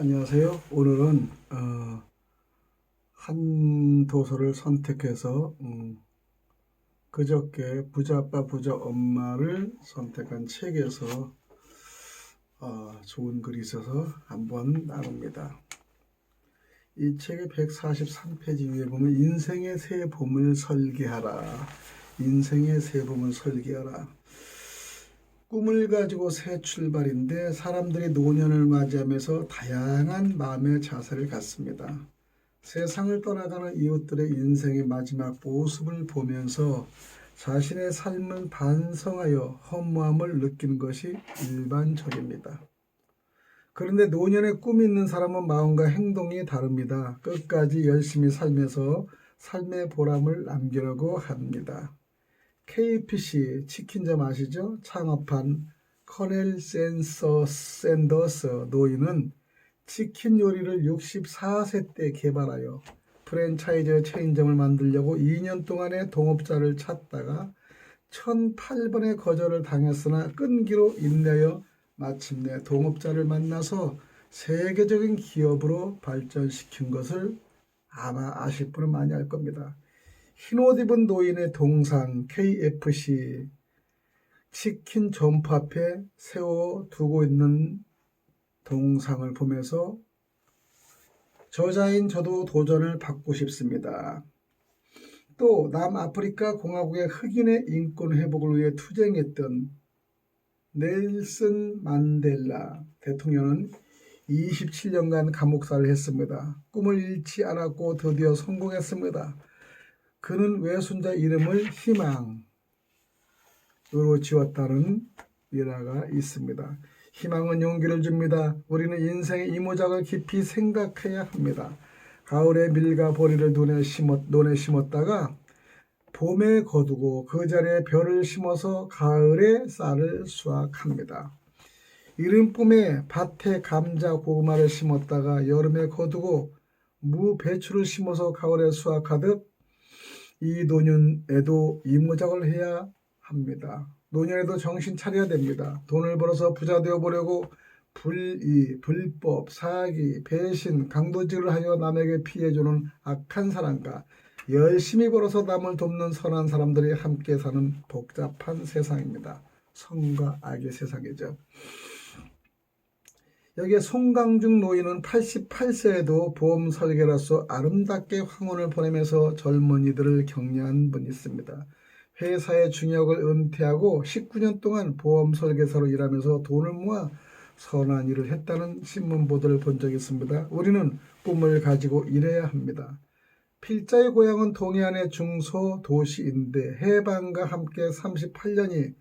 안녕하세요. 오늘은 한 도서를 선택해서 그저께 부자아빠 부자엄마를 선택한 책에서 좋은 글이 있어서 한번 나눕니다. 이 책의 143페이지 위에 보면 인생의 새 봄을 설계하라. 인생의 새 봄을 설계하라. 꿈을 가지고 새 출발인데 사람들이 노년을 맞이하면서 다양한 마음의 자세를 갖습니다. 세상을 떠나가는 이웃들의 인생의 마지막 모습을 보면서 자신의 삶을 반성하여 허무함을 느끼는 것이 일반적입니다. 그런데 노년에 꿈이 있는 사람은 마음과 행동이 다릅니다. 끝까지 열심히 살면서 삶의 보람을 남기려고 합니다. KFC 치킨점 아시죠? 창업한 커넬 샌더스 노인은 치킨 요리를 64세 때 개발하여 프랜차이즈 체인점을 만들려고 2년 동안의 동업자를 찾다가 1008번의 거절을 당했으나 끈기로 인내하여 마침내 동업자를 만나서 세계적인 기업으로 발전시킨 것을 아마 아실 분은 많이 알 겁니다. 흰옷 입은 노인의 동상 KFC 치킨 점프 앞에 세워두고 있는 동상을 보면서 저자인 저도 도전을 받고 싶습니다. 또 남아프리카 공화국의 흑인의 인권 회복을 위해 투쟁했던 넬슨 만델라 대통령은 27년간 감옥살이를 했습니다. 꿈을 잃지 않았고 드디어 성공했습니다. 그는 외손자 이름을 희망으로 지었다는 일화가 있습니다. 희망은 용기를 줍니다. 우리는 인생의 이모작을 깊이 생각해야 합니다. 가을에 밀과 보리를 논에 심었다가 봄에 거두고 그 자리에 벼를 심어서 가을에 쌀을 수확합니다. 이른 봄에 밭에 감자, 고구마를 심었다가 여름에 거두고 무, 배추를 심어서 가을에 수확하듯 이 노년에도 이모작을 해야 합니다. 노년에도 정신 차려야 됩니다. 돈을 벌어서 부자 되어 보려고 불의, 불법, 사기, 배신, 강도질을 하여 남에게 피해주는 악한 사람과 열심히 벌어서 남을 돕는 선한 사람들이 함께 사는 복잡한 세상입니다. 선과 악의 세상이죠. 여기에 송강중 노인은 88세에도 보험 설계로서 아름답게 황혼을 보내면서 젊은이들을 격려한 분이 있습니다. 회사의 중역을 은퇴하고 19년 동안 보험 설계사로 일하면서 돈을 모아 선한 일을 했다는 신문 보도를 본 적이 있습니다. 우리는 꿈을 가지고 일해야 합니다. 필자의 고향은 동해안의 중소도시인데 해방과 함께 38년이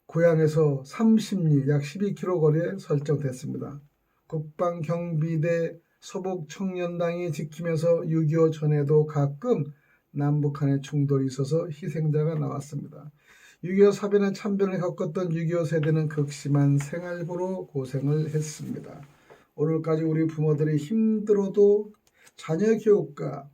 고향에서 30리 약 12km 거리에 설정됐습니다. 국방경비대 서북청년당이 지키면서 6.25 전에도 가끔 남북한의 충돌이 있어서 희생자가 나왔습니다. 6.25 사변의 참변을 겪었던 6.25 세대는 극심한 생활고로 고생을 했습니다. 오늘까지 우리 부모들이 힘들어도 자녀 교육과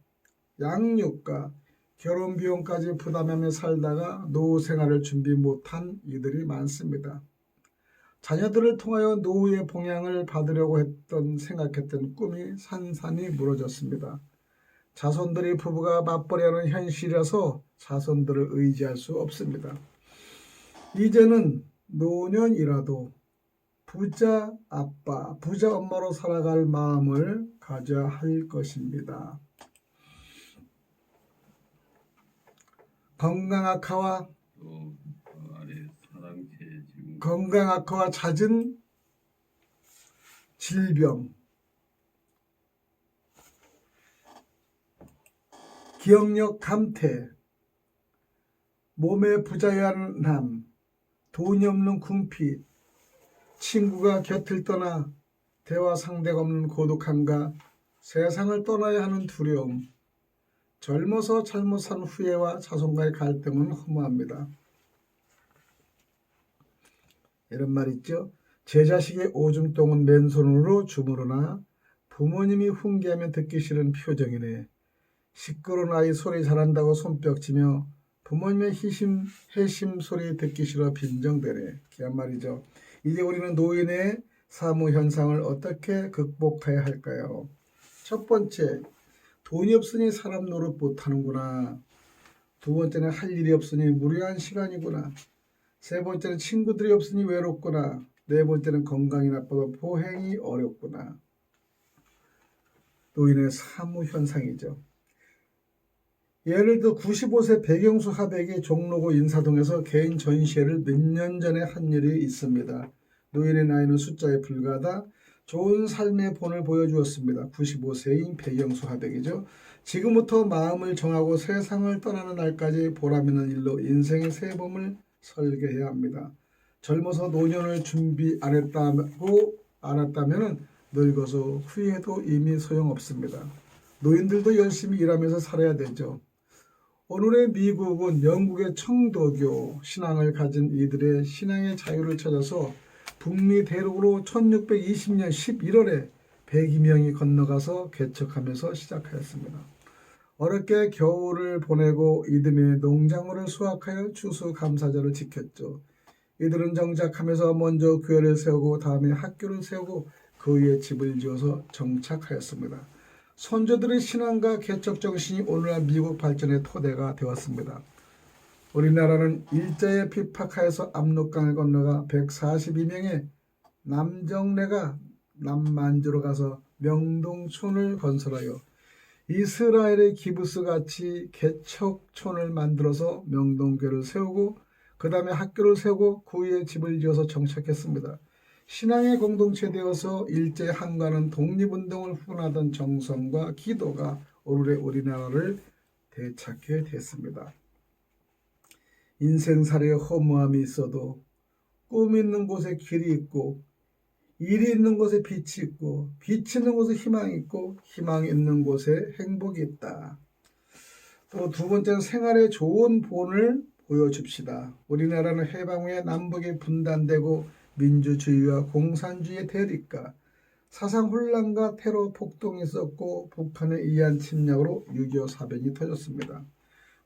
양육과 결혼 비용까지 부담하며 살다가 노후 생활을 준비 못한 이들이 많습니다. 자녀들을 통하여 노후의 봉양을 받으려고 생각했던 꿈이 산산이 무너졌습니다. 자손들이 부부가 맞벌이하는 현실이라서 자손들을 의지할 수 없습니다. 이제는 노년이라도 부자 아빠, 부자 엄마로 살아갈 마음을 가져야 할 것입니다. 건강 악화와 잦은 질병, 기억력 감퇴, 몸의 부자연함, 돈이 없는 궁핍, 친구가 곁을 떠나 대화 상대가 없는 고독함과 세상을 떠나야 하는 두려움, 젊어서 잘못 산 후회와 자손과의 갈등은 허무합니다. 이런 말 있죠. 제 자식의 오줌똥은 맨손으로 주무르나 부모님이 훈계하면 듣기 싫은 표정이네. 시끄러운 아이 소리 잘한다고 손뼉치며 부모님의 해심 소리 듣기 싫어 빈정대네. 귀한 말이죠. 이제 우리는 노인의 사무 현상을 어떻게 극복해야 할까요? 첫 번째, 돈이 없으니 사람 노릇 못하는구나. 두 번째는 할 일이 없으니 무료한 시간이구나. 세 번째는 친구들이 없으니 외롭구나. 네 번째는 건강이 나빠도 보행이 어렵구나. 노인의 사무 현상이죠. 예를 들어 95세 백영수 하백이 종로구 인사동에서 개인 전시회를 몇 년 전에 한 일이 있습니다. 노인의 나이는 숫자에 불과하다 좋은 삶의 본을 보여주었습니다. 95세인 백영수 하백이죠. 지금부터 마음을 정하고 세상을 떠나는 날까지 보람있는 일로 인생의 새 봄을 설계해야 합니다. 젊어서 노년을 준비 안 했다고 알았다면 늙어서 후회해도 이미 소용없습니다. 노인들도 열심히 일하면서 살아야 되죠. 오늘의 미국은 영국의 청도교 신앙을 가진 이들의 신앙의 자유를 찾아서 북미 대륙으로 1620년 11월에 102명이 건너가서 개척하면서 시작하였습니다. 어렵게 겨울을 보내고 이듬해 농작물을 수확하여 추수감사절을 지켰죠. 이들은 정착하면서 먼저 교회를 세우고 다음에 학교를 세우고 그 위에 집을 지어서 정착하였습니다. 선조들의 신앙과 개척 정신이 오늘날 미국 발전의 토대가 되었습니다. 우리나라는 일제에 피팍하여서 압록강을 건너가 142명의 남정네가 남만주로 가서 명동촌을 건설하여 이스라엘의 기부스 같이 개척촌을 만들어서 명동교를 세우고 그 다음에 학교를 세우고 그 위에 집을 지어서 정착했습니다. 신앙의 공동체 되어서 일제 한과는 독립운동을 후원하던 정성과 기도가 오늘의 우리나라를 되찾게 됐습니다. 인생살이에 허무함이 있어도 꿈 있는 곳에 길이 있고 일이 있는 곳에 빛이 있고 빛이 있는 곳에 희망이 있고 희망이 있는 곳에 행복이 있다. 또 두 번째는 생활의 좋은 본을 보여줍시다. 우리나라는 해방 후에 남북이 분단되고 민주주의와 공산주의의 대립과 사상 혼란과 테러 폭동이 있었고 북한의 이한 침략으로 6.25 사변이 터졌습니다.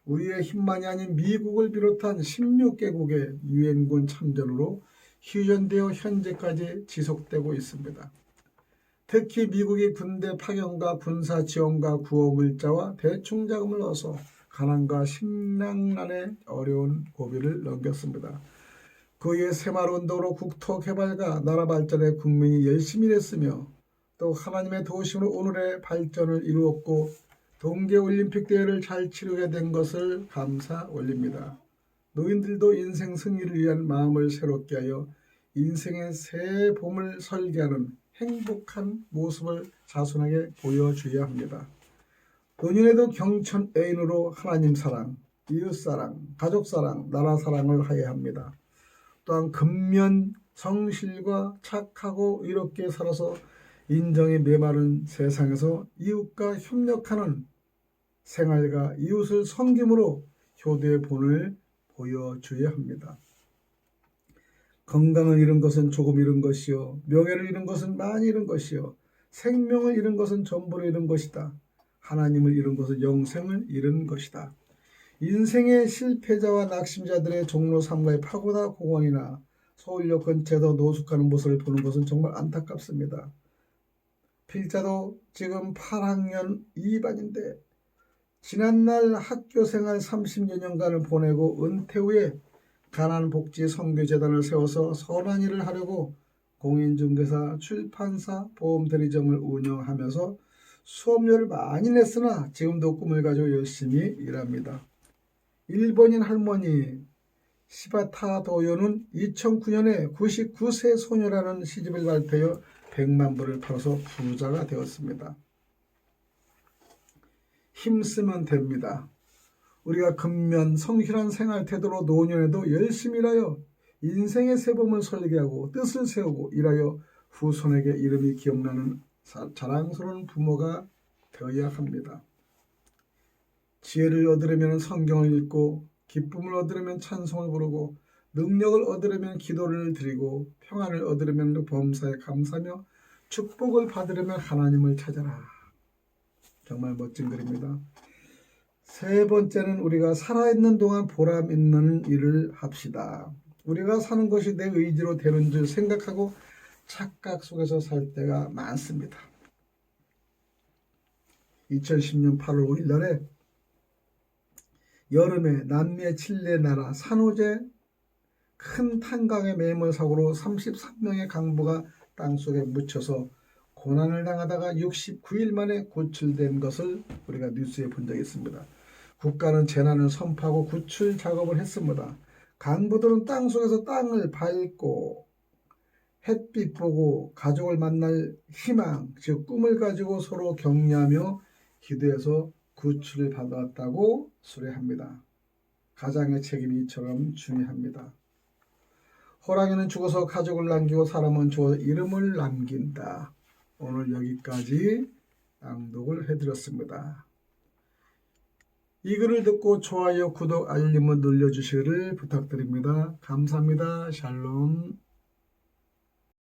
우리의 힘만이 아닌 미국을 비롯한 16개국의 유엔군 참전으로 휴전되어 현재까지 지속되고 있습니다. 특히 미국이 군대 파견과 군사 지원과 구호 물자와 대충 자금을 넣어서 가난과 식량난의 어려운 고비를 넘겼습니다. 그의 새마을운동으로 국토개발과 나라 발전에 국민이 열심히 일했으며 또 하나님의 도우심으로 오늘의 발전을 이루었고 동계올림픽 대회를 잘 치르게 된 것을 감사 올립니다. 노인들도 인생 승리를 위한 마음을 새롭게 하여 인생의 새 봄을 설계하는 행복한 모습을 자손에게 보여줘야 합니다. 노년에도 경천 애인으로 하나님 사랑, 이웃 사랑, 가족 사랑, 나라 사랑을 해야 합니다. 또한 근면, 성실과 착하고 이롭게 살아서 인정이 메마른 세상에서 이웃과 협력하는 생활과 이웃을 섬김으로 효도의 본을 보여줘야 합니다. 건강을 잃은 것은 조금 잃은 것이요 명예를 잃은 것은 많이 잃은 것이요 생명을 잃은 것은 전부를 잃은 것이다. 하나님을 잃은 것은 영생을 잃은 것이다. 인생의 실패자와 낙심자들의 종로 3가의 파고다 공원이나 서울역 근처에서 노숙하는 모습을 보는 것은 정말 안타깝습니다. 필자도 지금 8학년 2반인데 지난날 학교생활 30여 년간을 보내고 은퇴 후에 가난복지 선교재단을 세워서 선한 일을 하려고 공인중개사, 출판사, 보험대리점을 운영하면서 수업료를 많이 냈으나 지금도 꿈을 가지고 열심히 일합니다. 일본인 할머니 시바타 도요는 2009년에 99세 소녀라는 시집을 발표하여 100만 부를 팔아서 부자가 되었습니다. 힘쓰면 됩니다. 우리가 근면 성실한 생활 태도로 노년에도 열심히 일하여 인생의 새봄을 설계하고 뜻을 세우고 일하여 후손에게 이름이 기억나는 자랑스러운 부모가 되어야 합니다. 지혜를 얻으려면 성경을 읽고 기쁨을 얻으려면 찬송을 부르고 능력을 얻으려면 기도를 드리고 평안을 얻으려면 범사에 감사하며 축복을 받으려면 하나님을 찾아라. 정말 멋진 글입니다. 세 번째는 우리가 살아있는 동안 보람 있는 일을 합시다. 우리가 사는 것이 내 의지로 되는 줄 생각하고 착각 속에서 살 때가 많습니다. 2010년 8월 5일 날에 여름에 남미의 칠레 나라 산호제 큰 탄광의 매몰 사고로 33명의 강부가 땅속에 묻혀서 고난을 당하다가 69일 만에 구출된 것을 우리가 뉴스에 본 적이 있습니다. 국가는 재난을 선포하고 구출 작업을 했습니다. 강부들은 땅속에서 땅을 밟고 햇빛 보고 가족을 만날 희망, 즉 꿈을 가지고 서로 격려하며 기도해서 구출을 받았다고 수레합니다. 가장의 책임이 이처럼 중요합니다. 호랑이는 죽어서 가족을 남기고 사람은 죽어서 이름을 남긴다. 오늘 여기까지 낭독을 해드렸습니다. 이 글을 듣고 좋아요, 구독, 알림을 눌러주시기를 부탁드립니다. 감사합니다. 샬롬.